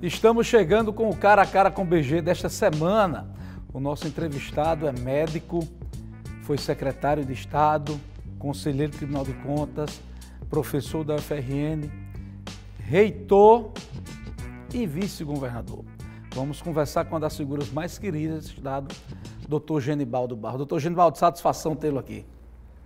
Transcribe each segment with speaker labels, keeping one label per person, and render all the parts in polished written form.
Speaker 1: Estamos chegando com o Cara a Cara com o BG desta semana. O nosso entrevistado é médico, foi secretário de Estado, conselheiro do Tribunal de Contas, professor da UFRN, reitor e vice-governador. Vamos conversar com uma das figuras mais queridas do Estado, Dr. Genibaldo Barros. Doutor Genibaldo, satisfação tê-lo aqui.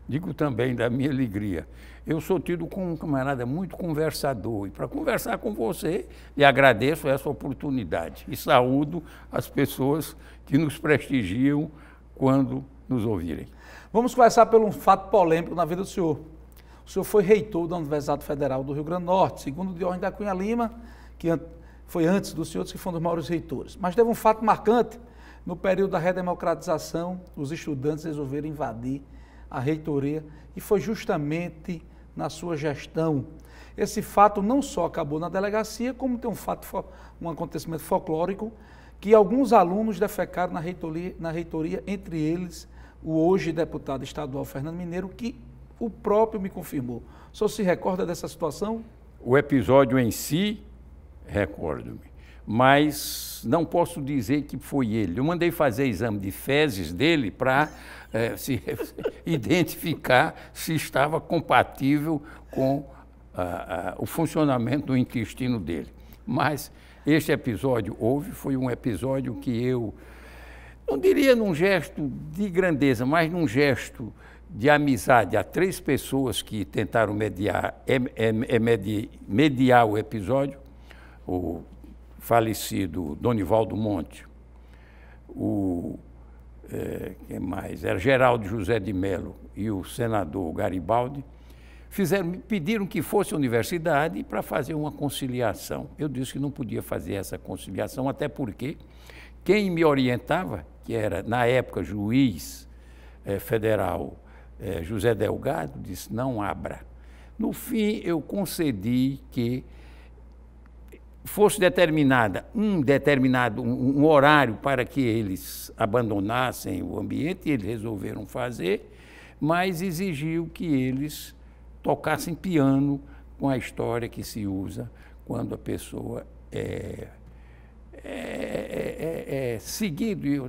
Speaker 2: Digo também da minha alegria. Eu sou tido como um camarada muito conversador e para conversar com você, lhe agradeço essa oportunidade e saúdo as pessoas que nos prestigiam quando nos ouvirem.
Speaker 1: Vamos começar por um fato polêmico na vida do senhor. O senhor foi reitor da Universidade Federal do Rio Grande do Norte, segundo de ordem da Cunha Lima, que foi antes dos senhores, que foram dos maiores reitores. Mas teve um fato marcante. No período da redemocratização, os estudantes resolveram invadir a reitoria e foi justamente na sua gestão. Esse fato não só acabou na delegacia, como tem um acontecimento folclórico que alguns alunos defecaram na reitoria, entre eles o hoje deputado estadual Fernando Mineiro, que o próprio me confirmou. O senhor se recorda dessa situação?
Speaker 2: O episódio em si, recordo-me, mas não posso dizer que foi ele. Eu mandei fazer exame de fezes dele para se identificar se estava compatível com o funcionamento do intestino dele. Mas este episódio foi um episódio que eu, não diria num gesto de grandeza, mas num gesto de amizade a três pessoas que tentaram mediar o episódio, o falecido Donivaldo Monte, quem mais? Era Geraldo José de Mello e o senador Garibaldi, pediram que fosse à universidade para fazer uma conciliação. Eu disse que não podia fazer essa conciliação, até porque quem me orientava, que era, na época, juiz federal José Delgado, disse, não abra. No fim, eu concedi que fosse um horário para que eles abandonassem o ambiente, e eles resolveram fazer, mas exigiu que eles tocassem piano com a história que se usa quando a pessoa é seguido.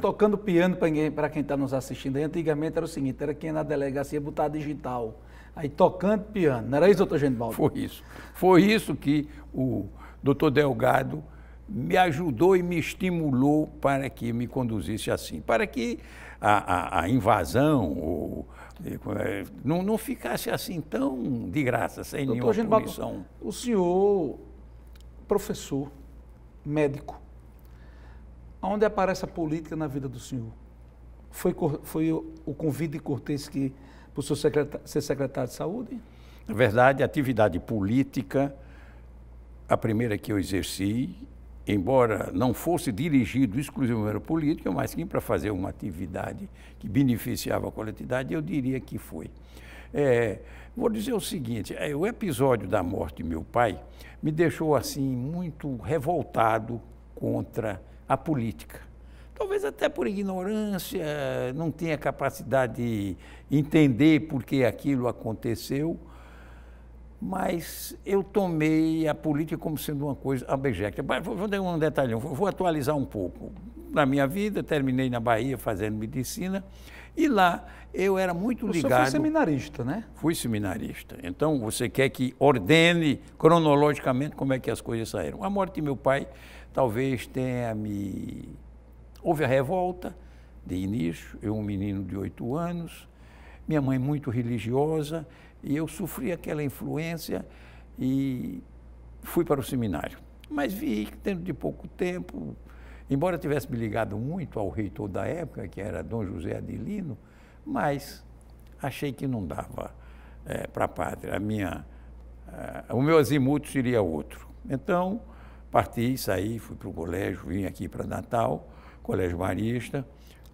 Speaker 1: Tocando piano, para quem está nos assistindo, antigamente era o seguinte, era quem na delegacia botar digital. Aí tocando piano, não era isso, doutor Genibaldo?
Speaker 2: Foi isso. Foi isso que o doutor Delgado me ajudou e me estimulou para que me conduzisse assim, para que a invasão não ficasse assim tão de graça, sem nenhuma punição.
Speaker 1: O senhor, professor, médico, onde aparece a política na vida do senhor? Foi o convite cortês que por ser secretário de saúde?
Speaker 2: Na verdade, a atividade política, a primeira que eu exerci, embora não fosse dirigido exclusivamente à política, mas sim para fazer uma atividade que beneficiava a coletividade, eu diria que foi. Vou dizer o seguinte, o episódio da morte de meu pai me deixou assim muito revoltado contra a política. Talvez até por ignorância, não tinha capacidade de entender por que aquilo aconteceu, mas eu tomei a política como sendo uma coisa abjecta. Vou dar um detalhão, vou atualizar um pouco. Na minha vida, terminei na Bahia fazendo medicina, e lá eu era muito ligado...
Speaker 1: Você foi seminarista, né?
Speaker 2: Fui seminarista. Então, você quer que ordene cronologicamente como é que as coisas saíram. A morte de meu pai talvez tenha me... Houve a revolta de início, eu um menino de 8 anos, minha mãe muito religiosa, e eu sofri aquela influência e fui para o seminário. Mas vi que dentro de pouco tempo, embora tivesse me ligado muito ao reitor da época, que era Dom José Adelino, mas achei que não dava para a pátria. O meu azimuth seria outro. Então, parti, saí, fui para o colégio, vim aqui para Natal, Colégio Marista.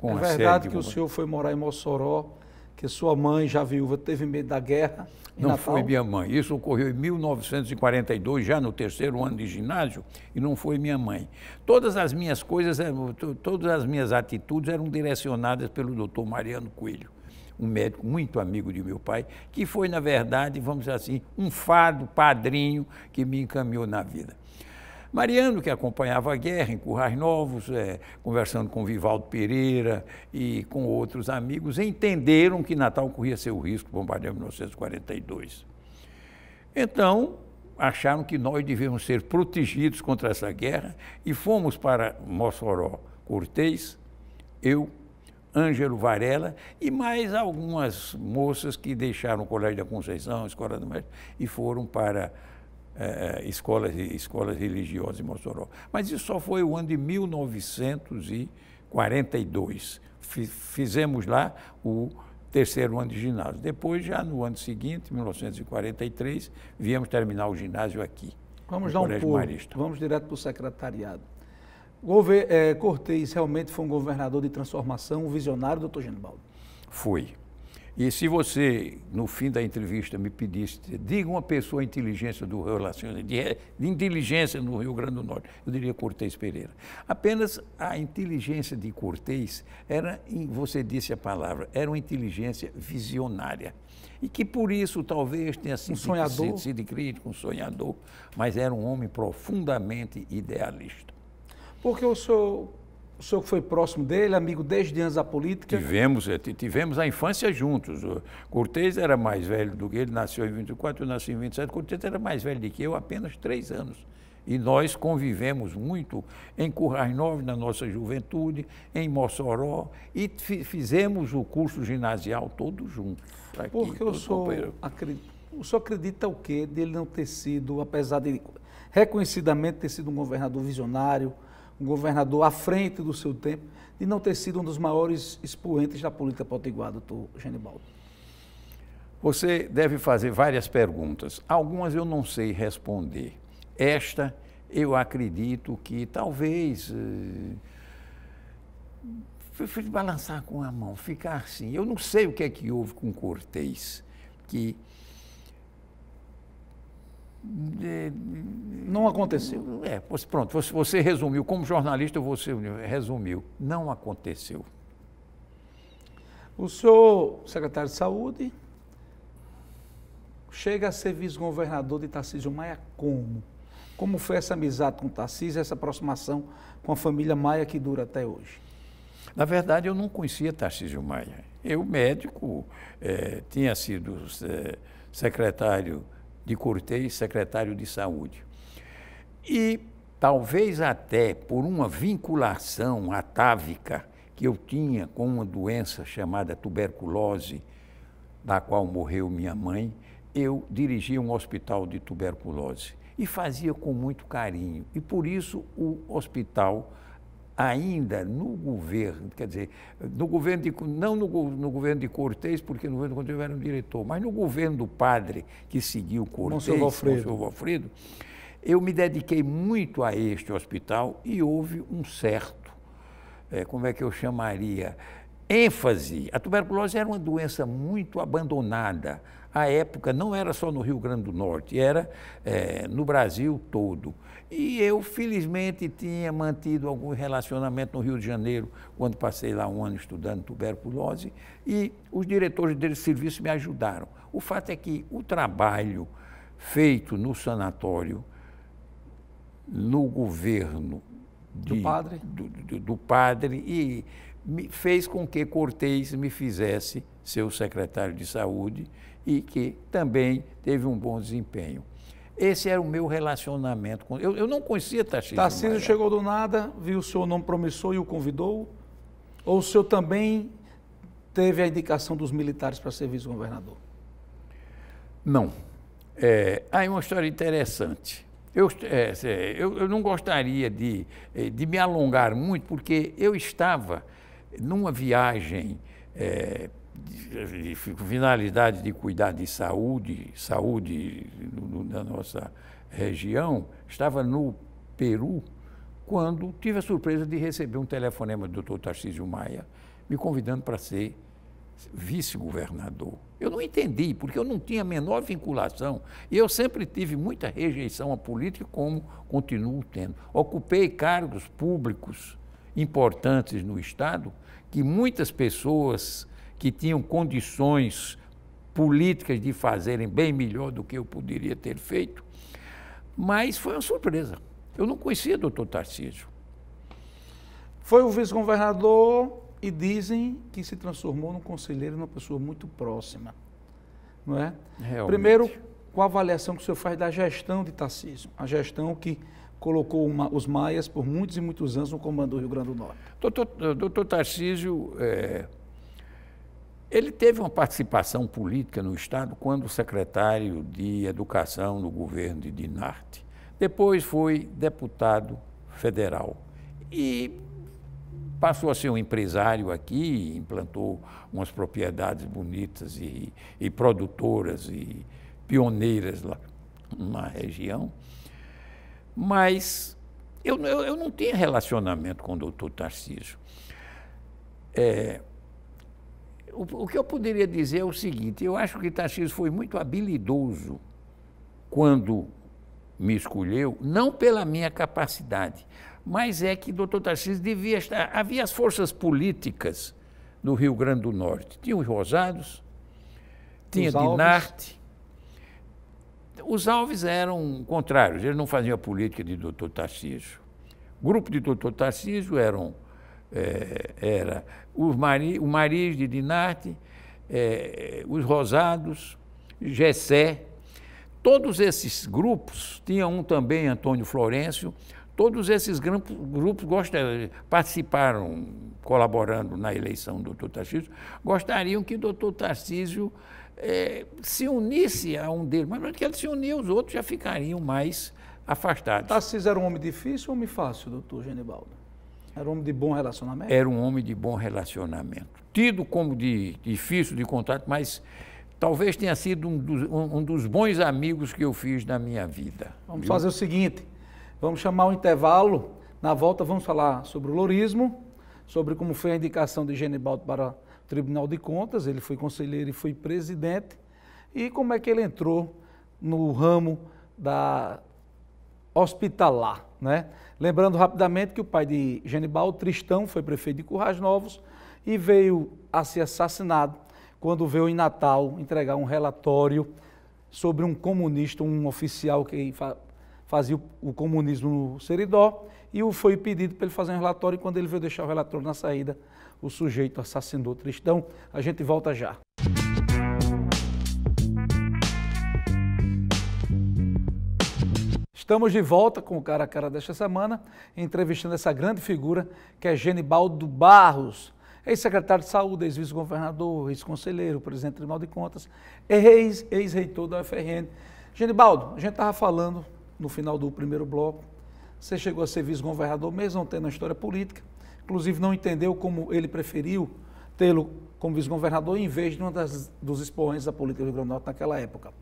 Speaker 1: É verdade que o senhor foi morar em Mossoró, que sua mãe, já viúva, teve medo da guerra em
Speaker 2: Não
Speaker 1: Natal?
Speaker 2: foi minha mãe. Isso ocorreu em 1942, já no 3º ano de ginásio, e não foi minha mãe. Todas as minhas coisas, todas as minhas atitudes eram direcionadas pelo doutor Mariano Coelho, um médico muito amigo de meu pai, que foi, na verdade, vamos dizer assim, um fado, padrinho que me encaminhou na vida. Mariano, que acompanhava a guerra em Currais Novos, conversando com Vivaldo Pereira e com outros amigos, entenderam que Natal corria seu risco, bombardeio de 1942. Então, acharam que nós devíamos ser protegidos contra essa guerra e fomos para Mossoró, Cortês, eu, Ângelo Varela e mais algumas moças que deixaram o Colégio da Conceição, a Escola do Mestre, e foram para escolas religiosas em Mossoró. Mas isso só foi o ano de 1942. Fizemos lá o terceiro ano de ginásio. Depois, já no ano seguinte, 1943, viemos terminar o ginásio aqui.
Speaker 1: Vamos dar um pulo, vamos direto para o secretariado. Cortês realmente foi um governador de transformação, um visionário, doutor Genibaldo?
Speaker 2: Foi. E se você, no fim da entrevista, me pedisse, diga uma pessoa inteligência do relacionamento, de inteligência no Rio Grande do Norte, eu diria Cortês Pereira. Apenas a inteligência de Cortês era, você disse a palavra, era uma inteligência visionária. E que por isso talvez tenha sido crítico, um sonhador, mas era um homem profundamente idealista.
Speaker 1: Porque o senhor que foi próximo dele, amigo desde antes da política?
Speaker 2: Tivemos a infância juntos. O Cortês era mais velho do que ele, nasceu em 24, eu nasci em 27. Cortês era mais velho do que eu, apenas 3 anos. E nós convivemos muito em Currais Novos, na nossa juventude, em Mossoró, e fizemos o curso ginasial todos juntos.
Speaker 1: Porque o senhor acredita o quê dele não ter sido, apesar de reconhecidamente ter sido um governador visionário, um governador à frente do seu tempo, de não ter sido um dos maiores expoentes da política potiguar, doutor Genibaldo?
Speaker 2: Você deve fazer várias perguntas. Algumas eu não sei responder. Esta, eu acredito que talvez balançar com a mão, ficar assim. Eu não sei o que é que houve com Cortês, que
Speaker 1: não aconteceu.
Speaker 2: Pronto, você resumiu. Como jornalista, você resumiu. Não aconteceu.
Speaker 1: O senhor, secretário de Saúde, chega a ser vice-governador de Tarcísio Maia como? Como foi essa amizade com o Tarcísio, essa aproximação com a família Maia que dura até hoje?
Speaker 2: Na verdade, eu não conhecia Tarcísio Maia. Eu, médico, tinha sido secretário de Cortês, secretário de Saúde. E talvez até por uma vinculação atávica que eu tinha com uma doença chamada tuberculose, da qual morreu minha mãe, eu dirigia um hospital de tuberculose e fazia com muito carinho. E por isso o hospital, ainda no governo, quer dizer, no governo não no governo de Cortês, porque no governo de Cortês eu era um diretor, mas no governo do padre que seguiu Cortês, Monsenhor Valfredo, eu me dediquei muito a este hospital e houve um certo, como é que eu chamaria, ênfase. A tuberculose era uma doença muito abandonada. À época, não era só no Rio Grande do Norte, era no Brasil todo. E eu, felizmente, tinha mantido algum relacionamento no Rio de Janeiro, quando passei lá um ano estudando tuberculose, e os diretores desse serviço me ajudaram. O fato é que o trabalho feito no sanatório, no governo do padre, e fez com que Cortês me fizesse seu secretário de saúde e que também teve um bom desempenho. Esse era o meu relacionamento com... Eu não conhecia Tarcísio Maia.
Speaker 1: Tarcísio chegou do nada, viu o seu nome promissor e o convidou? Ou o senhor também teve a indicação dos militares para ser vice-governador?
Speaker 2: Não. Há uma história interessante. Eu não gostaria de me alongar muito, porque eu estava numa viagem de finalidade de cuidar de saúde da nossa região, estava no Peru, quando tive a surpresa de receber um telefonema do doutor Tarcísio Maia, me convidando para ser vice-governador. Eu não entendi, porque eu não tinha a menor vinculação, e eu sempre tive muita rejeição à política, como continuo tendo. Ocupei cargos públicos importantes no Estado, que muitas pessoas que tinham condições políticas de fazerem bem melhor do que eu poderia ter feito, mas foi uma surpresa. Eu não conhecia o doutor Tarcísio.
Speaker 1: Foi o vice-governador e dizem que se transformou num conselheiro, numa pessoa muito próxima, não é?
Speaker 2: Realmente.
Speaker 1: Primeiro, qual a avaliação que o senhor faz da gestão de Tarcísio? A gestão que colocou os maias por muitos e muitos anos no comando do Rio Grande do Norte.
Speaker 2: Doutor Tarcísio, ele teve uma participação política no Estado quando secretário de Educação no governo de Dinarte. Depois foi deputado federal e passou a ser um empresário aqui, implantou umas propriedades bonitas e produtoras e pioneiras lá na região. Mas eu não tinha relacionamento com o doutor Tarcísio. O que eu poderia dizer é o seguinte: eu acho que Tarcísio foi muito habilidoso quando me escolheu, não pela minha capacidade, mas é que o doutor Tarcísio devia estar... Havia as forças políticas do Rio Grande do Norte. Tinha os Rosados, tinha Dinarte. Os Alves eram contrários, eles não faziam a política de doutor Tarcísio. O grupo de doutor Tarcísio era o Mariz de Dinarte, os Rosados, Gessé. Todos esses grupos, tinha um também, Antônio Florencio, todos esses grupos participaram, colaborando na eleição do doutor Tarcísio, gostariam que o doutor Tarcísio se unisse a um deles, mas não é que ele se unir, os outros já ficariam mais afastados.
Speaker 1: Tarcísio era um homem difícil ou homem fácil, doutor Genibaldo? Era um homem de bom relacionamento?
Speaker 2: Era um homem de bom relacionamento. Tido como difícil de contato, mas talvez tenha sido um dos bons amigos que eu fiz na minha vida.
Speaker 1: Vamos fazer o seguinte, vamos chamar um intervalo, na volta vamos falar sobre o lourismo, sobre como foi a indicação de Genibaldo para o Tribunal de Contas, ele foi conselheiro e foi presidente, e como é que ele entrou no ramo da hospitalar, né? Lembrando rapidamente que o pai de Genibaldo, Tristão, foi prefeito de Currais Novos e veio a ser assassinado quando veio em Natal entregar um relatório sobre um comunista, um oficial que fazia o comunismo no Seridó, e foi pedido para ele fazer um relatório, e quando ele veio deixar o relatório na saída, o sujeito assassinou Tristão. A gente volta já. Estamos de volta com o Cara a Cara desta semana, entrevistando essa grande figura que é Genibaldo Barros, ex-secretário de Saúde, ex-vice-governador, ex-conselheiro, presidente do Tribunal de Contas, ex-reitor da UFRN. Genibaldo, a gente estava falando no final do primeiro bloco, você chegou a ser vice-governador, mesmo não tendo uma história política, inclusive não entendeu como ele preferiu tê-lo como vice-governador em vez de um dos expoentes da política do Rio Grande do Norte naquela época.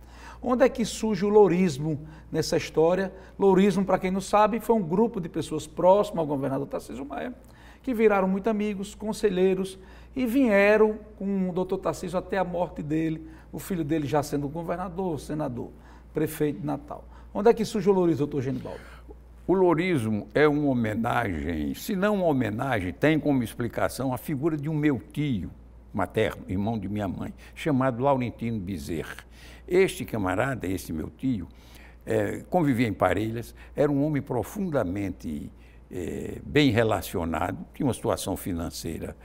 Speaker 1: Onde é que surge o lourismo nessa história? Lourismo, para quem não sabe, foi um grupo de pessoas próximas ao governador Tarcísio Maia, que viraram muito amigos, conselheiros, e vieram com o doutor Tarcísio até a morte dele, o filho dele já sendo governador, senador, prefeito de Natal. Onde é que surge o lourismo, doutor Genibaldo?
Speaker 2: O lourismo é uma homenagem, se não uma homenagem, tem como explicação a figura de um meu tio materno, irmão de minha mãe, chamado Laurentino Bezerra. Este camarada, esse meu tio, convivia em Parelhas, era um homem profundamente bem relacionado, tinha uma situação financeira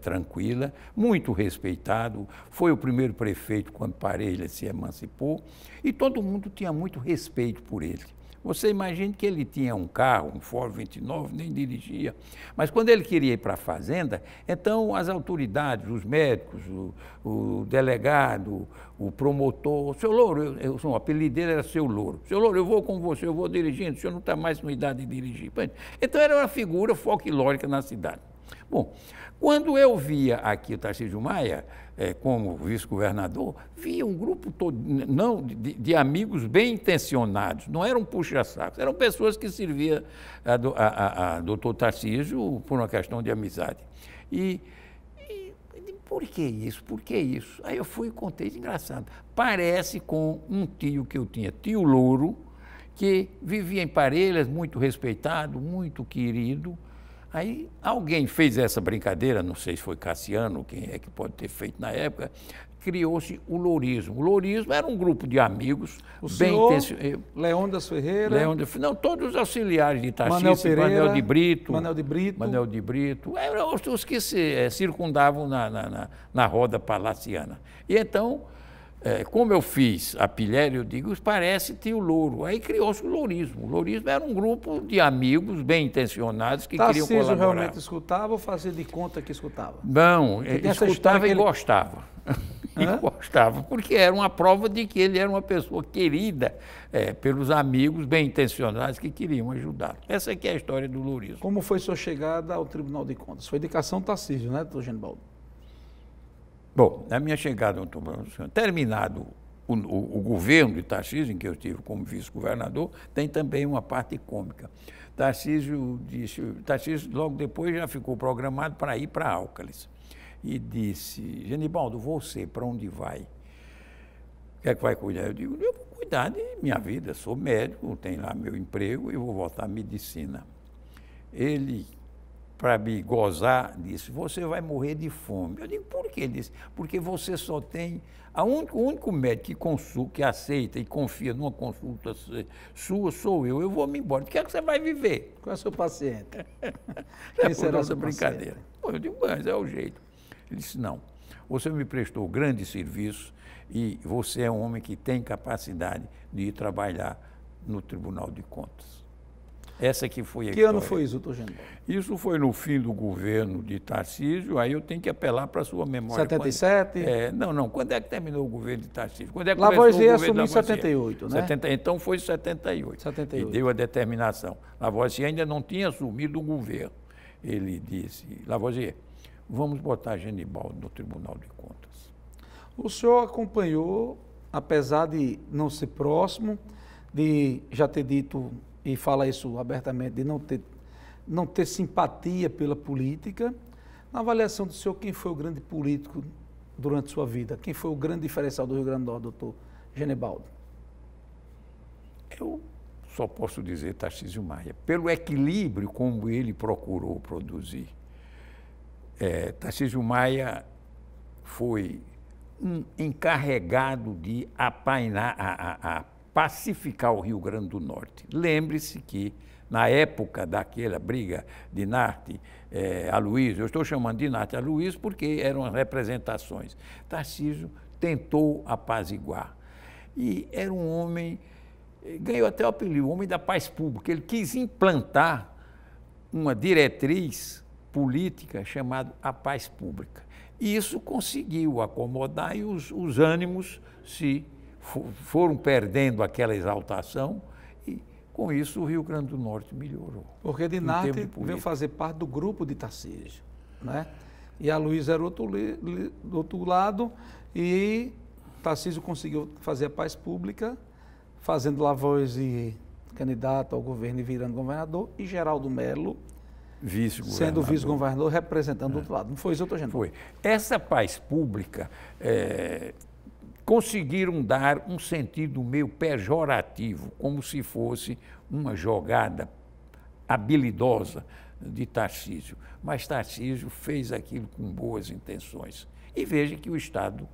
Speaker 2: tranquila, muito respeitado, foi o primeiro prefeito quando Parelhas se emancipou, e todo mundo tinha muito respeito por ele. Você imagine que ele tinha um carro, um Ford 29, nem dirigia, mas quando ele queria ir para a fazenda, então as autoridades, os médicos, o delegado, o promotor, seu Louro, o apelido dele era seu Louro. Seu Louro, eu vou com você, eu vou dirigindo, o senhor não está mais com idade de dirigir. Então era uma figura folclórica na cidade. Bom, quando eu via aqui o Tarcísio Maia, como vice-governador, via um grupo todo de amigos bem intencionados, não eram puxa-sacos, eram pessoas que serviam a doutor Tarcísio por uma questão de amizade. E por que isso? Por que isso? Aí eu fui e contei, engraçado, parece com um tio que eu tinha, tio Louro, que vivia em Parelhas, muito respeitado, muito querido. Aí alguém fez essa brincadeira, não sei se foi Cassiano, quem é que pode ter feito na época, criou-se o Lourismo. O Lourismo era um grupo de amigos bem intencionados.
Speaker 1: Leônidas Ferreira.
Speaker 2: Não, todos os auxiliares de Tarcísio,
Speaker 1: Manel Pereira,
Speaker 2: Manel de Brito.
Speaker 1: Manel de Brito.
Speaker 2: Eram os que se circundavam na roda palaciana. E então, como eu fiz a pilhéria, eu digo, parece Tio Louro. Aí criou-se o Lourismo. O Lourismo era um grupo de amigos bem intencionados que queriam colaborar.
Speaker 1: Tarcísio realmente escutava ou fazia de conta que escutava?
Speaker 2: Não, escutava e gostava. E gostava, porque era uma prova de que ele era uma pessoa querida pelos amigos bem intencionados que queriam ajudar. Essa aqui é a história do Lourismo.
Speaker 1: Como foi sua chegada ao Tribunal de Contas? Foi indicação Tarcísio, né, doutor Genibaldo?
Speaker 2: Bom, a minha chegada ao Tribunal de Contas, terminado o governo de Tarcísio, em que eu estive como vice-governador, tem também uma parte cômica. Tarcísio logo depois já ficou programado para ir para Álcalis. E disse, Genibaldo, você para onde vai? O que é que vai cuidar? Eu digo, eu vou cuidar de minha vida, sou médico, tenho lá meu emprego e vou voltar à medicina. Ele, para me gozar, disse, você vai morrer de fome. Eu digo, por quê? Ele disse, porque você só tem... O único médico que aceita e confia numa consulta sua sou eu. Eu vou me embora. O que é que você vai viver?
Speaker 1: Qual é o seu paciente?
Speaker 2: Quem será essa brincadeira? Pô, eu digo, mas é o jeito. Ele disse, não, você me prestou grande serviço e você é um homem que tem capacidade de ir trabalhar no Tribunal de Contas. Essa aqui foi a história.
Speaker 1: Que ano foi isso, doutor Genibaldo?
Speaker 2: Isso foi no fim do governo de Tarcísio, aí eu tenho que apelar para a sua memória.
Speaker 1: 77?
Speaker 2: Não, quando é que terminou o governo de Tarcísio? Quando é que
Speaker 1: Lavoisier assumiu em 78, né?
Speaker 2: Então foi 78.
Speaker 1: 78.
Speaker 2: E deu a determinação. Lavoisier ainda não tinha assumido o governo. Ele disse, Lavoisier, vamos botar Genibaldo no Tribunal de Contas.
Speaker 1: O senhor acompanhou, apesar de não ser próximo, de já ter dito, e fala isso abertamente, de não ter simpatia pela política, na avaliação do senhor, quem foi o grande político durante sua vida? Quem foi o grande diferencial do Rio Grande do Norte, doutor Genibaldo?
Speaker 2: Eu só posso dizer Tarcísio Maia, pelo equilíbrio como ele procurou produzir. Tarcísio Maia foi um encarregado de apainar, pacificar o Rio Grande do Norte. Lembre-se que, na época daquela briga de Narte a Luiz, eu estou chamando de Narte a Luiz porque eram representações, Tarcísio tentou apaziguar. E era um homem, ganhou até o apelido, o homem da paz pública. Ele quis implantar uma diretriz política chamada a paz pública. E isso conseguiu acomodar e os ânimos foram perdendo aquela exaltação e, com isso, o Rio Grande do Norte melhorou.
Speaker 1: Porque de Narte veio fazer parte do grupo de Tarcísio, né? E a Luiz era do outro lado e Tarcísio conseguiu fazer a paz pública, fazendo Lavoisier candidato ao governo e virando governador, e Geraldo Melo sendo vice-governador, representando do outro lado. Não foi isso, doutor Genibaldo?
Speaker 2: Foi. Essa paz pública conseguiram dar um sentido meio pejorativo, como se fosse uma jogada habilidosa de Tarcísio. Mas Tarcísio fez aquilo com boas intenções. E veja que o Estado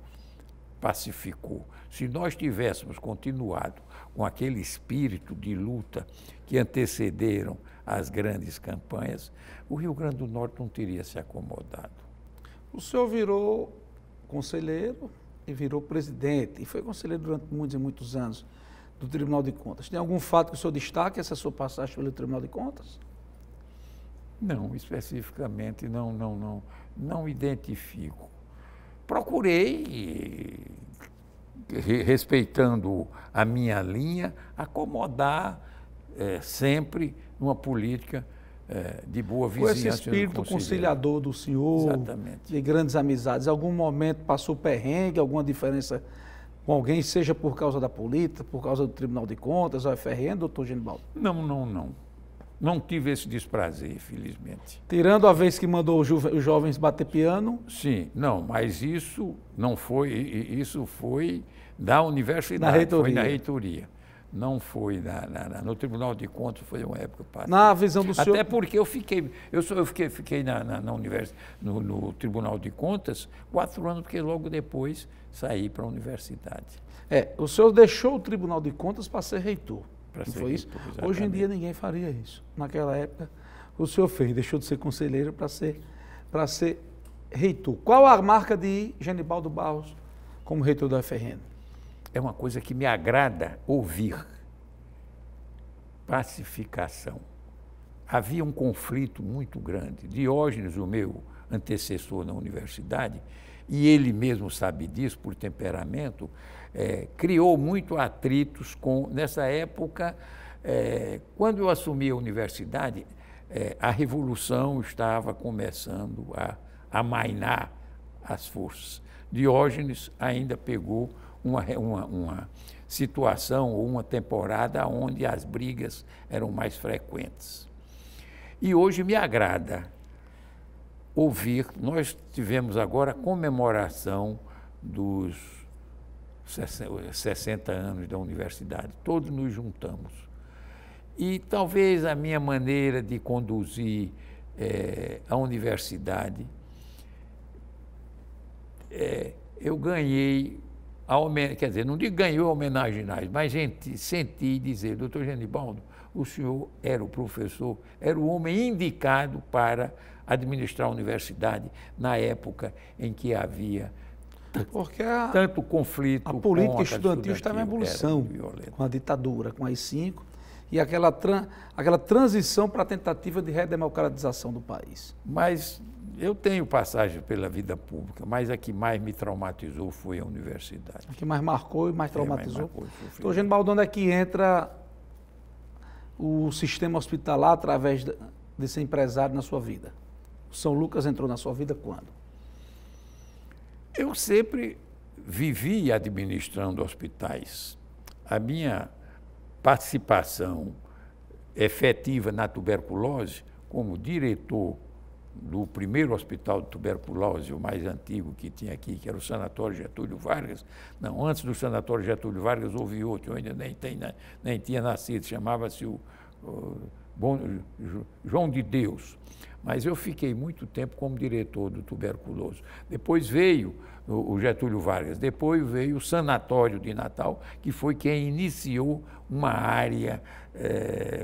Speaker 2: pacificou. Se nós tivéssemos continuado com aquele espírito de luta que antecederam as grandes campanhas, o Rio Grande do Norte não teria se acomodado.
Speaker 1: O senhor virou conselheiro e virou presidente, e foi conselheiro durante muitos e muitos anos do Tribunal de Contas. Tem algum fato que o senhor destaque, essa sua passagem pelo Tribunal de Contas?
Speaker 2: Não, especificamente não identifico. Procurei, respeitando a minha linha, acomodar sempre numa política de boa vizinhança.
Speaker 1: Com esse espírito conciliador do senhor,
Speaker 2: exatamente,
Speaker 1: de grandes amizades, algum momento passou perrengue, alguma diferença com alguém, seja por causa da política, por causa do Tribunal de Contas, ou FRN, doutor Genibaldo?
Speaker 2: Não. Não tive esse desprazer, felizmente.
Speaker 1: Tirando a vez que mandou os jovens bater piano?
Speaker 2: Sim, não, mas isso não foi, isso foi da universidade,
Speaker 1: na reitoria.
Speaker 2: foi na reitoria. Não foi no Tribunal de Contas, foi uma época passada.
Speaker 1: Na visão do senhor...
Speaker 2: Até porque eu fiquei no Tribunal de Contas 4 anos, porque logo depois saí para a universidade.
Speaker 1: O senhor deixou o Tribunal de Contas para ser reitor.
Speaker 2: Para ser
Speaker 1: foi isso?
Speaker 2: reitor,
Speaker 1: Hoje em dia ninguém faria isso. Naquela época, o senhor fez, deixou de ser conselheiro para ser reitor. Qual a marca de Genibaldo Barros como reitor da UFRN?
Speaker 2: É uma coisa que me agrada ouvir. Pacificação. Havia um conflito muito grande. Diógenes, o meu antecessor na universidade, e ele mesmo sabe disso por temperamento, criou muito atritos nessa época, quando eu assumi a universidade, a Revolução estava começando a amainar as forças. Diógenes ainda pegou uma situação ou uma temporada onde as brigas eram mais frequentes. E hoje me agrada ouvir, nós tivemos agora a comemoração dos 60 anos da universidade, todos nos juntamos. E talvez a minha maneira de conduzir a universidade, eu ganhei, quer dizer, não digo ganhou homenagens, mas senti dizer, doutor Genibaldo, o senhor era o professor, era o homem indicado para administrar a universidade na época em que havia tanto conflito.
Speaker 1: A política estudantil estava em evolução, com a ditadura, com a AI-5, e aquela transição para a tentativa de redemocratização do país.
Speaker 2: Mas eu tenho passagem pela vida pública, mas a que mais me traumatizou foi a universidade.
Speaker 1: A que mais marcou e mais traumatizou. Doutor Genibaldo, onde é que entra o sistema hospitalar através desse empresário na sua vida? O São Lucas entrou na sua vida quando?
Speaker 2: Eu sempre vivi administrando hospitais. A minha participação efetiva na tuberculose, como diretor do primeiro hospital de tuberculose, o mais antigo que tinha aqui, que era o Sanatório Getúlio Vargas. Não, antes do Sanatório Getúlio Vargas houve outro, eu ainda nem tinha nascido, chamava-se o João de Deus. Mas eu fiquei muito tempo como diretor do tuberculoso. Depois veio o Getúlio Vargas, depois veio o Sanatório de Natal, que foi quem iniciou uma área,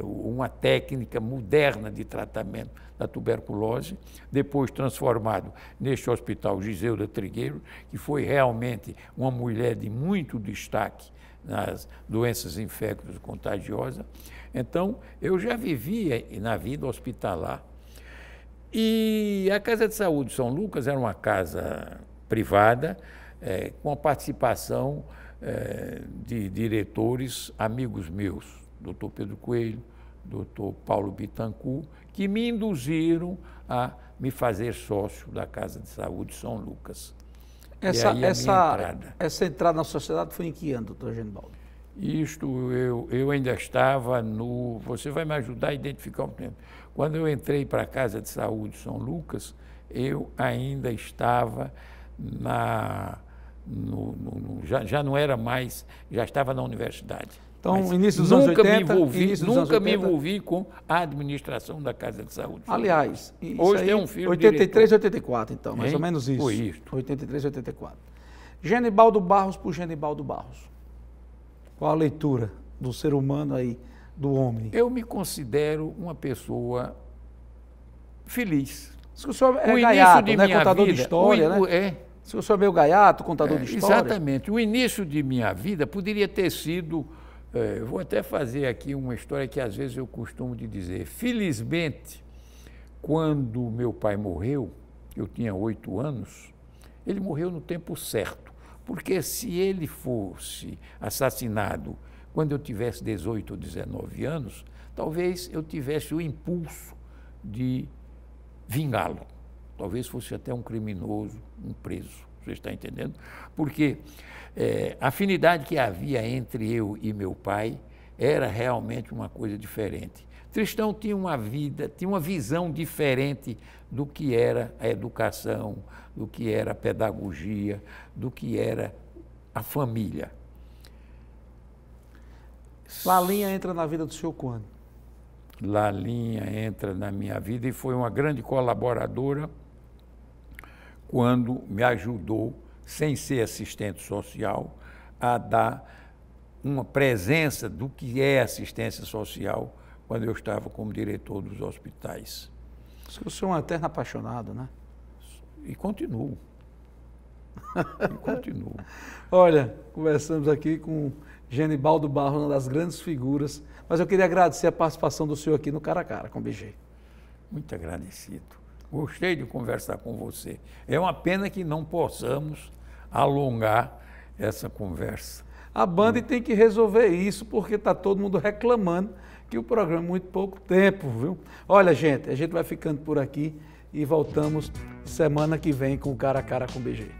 Speaker 2: uma técnica moderna de tratamento da tuberculose, depois transformado neste hospital Giseuda Trigueiro, que foi realmente uma mulher de muito destaque nas doenças infecto-contagiosas. Então, eu já vivia na vida hospitalar. E a Casa de Saúde São Lucas era uma casa privada, com a participação de diretores, amigos meus, doutor Pedro Coelho, doutor Paulo Bittencourt, que me induziram a me fazer sócio da Casa de Saúde São Lucas.
Speaker 1: Essa entrada na sociedade foi em que ano, doutor Genibaldo?
Speaker 2: Eu ainda estava no... Você vai me ajudar a identificar o tempo. Quando eu entrei para a Casa de Saúde São Lucas, eu ainda estava já não era mais, já estava na universidade.
Speaker 1: Então, início dos anos 80...
Speaker 2: Nunca me envolvi com a administração da Casa de Saúde.
Speaker 1: Aliás,
Speaker 2: hoje tem um filho
Speaker 1: 83 e 84, então, mais ou menos isso.
Speaker 2: Foi isso.
Speaker 1: 83 e 84. Genibaldo Barros por Genibaldo Barros. Qual a leitura do ser humano aí, do homem?
Speaker 2: Eu me considero uma pessoa feliz.
Speaker 1: Se o senhor é gaiato, né? Contador de história, né? Se o senhor é meio gaiato, contador de história.
Speaker 2: Exatamente. O início de minha vida poderia ter sido... vou até fazer aqui uma história que às vezes eu costumo de dizer. Felizmente, quando meu pai morreu, eu tinha 8 anos, ele morreu no tempo certo. Porque se ele fosse assassinado quando eu tivesse 18 ou 19 anos, talvez eu tivesse o impulso de vingá-lo. Talvez fosse até um criminoso, um preso, você está entendendo? Porque a afinidade que havia entre eu e meu pai era realmente uma coisa diferente. Tristão tinha uma visão diferente do que era a educação, do que era a pedagogia, do que era a família.
Speaker 1: Lalinha entra na vida do senhor quando?
Speaker 2: Lalinha entra na minha vida e foi uma grande colaboradora quando me ajudou, sem ser assistente social, a dar uma presença do que é assistência social quando eu estava como diretor dos hospitais.
Speaker 1: O senhor é um eterno apaixonado, né?
Speaker 2: E continuo. E continuo.
Speaker 1: Olha, conversamos aqui com Genibaldo Barros, uma das grandes figuras, mas eu queria agradecer a participação do senhor aqui no Cara a Cara com o BG.
Speaker 2: Muito agradecido. Gostei de conversar com você. É uma pena que não possamos alongar essa conversa.
Speaker 1: A Band tem que resolver isso, porque está todo mundo reclamando que o programa é muito pouco tempo, viu? Olha, gente, a gente vai ficando por aqui e voltamos semana que vem com o Cara a Cara com o BG.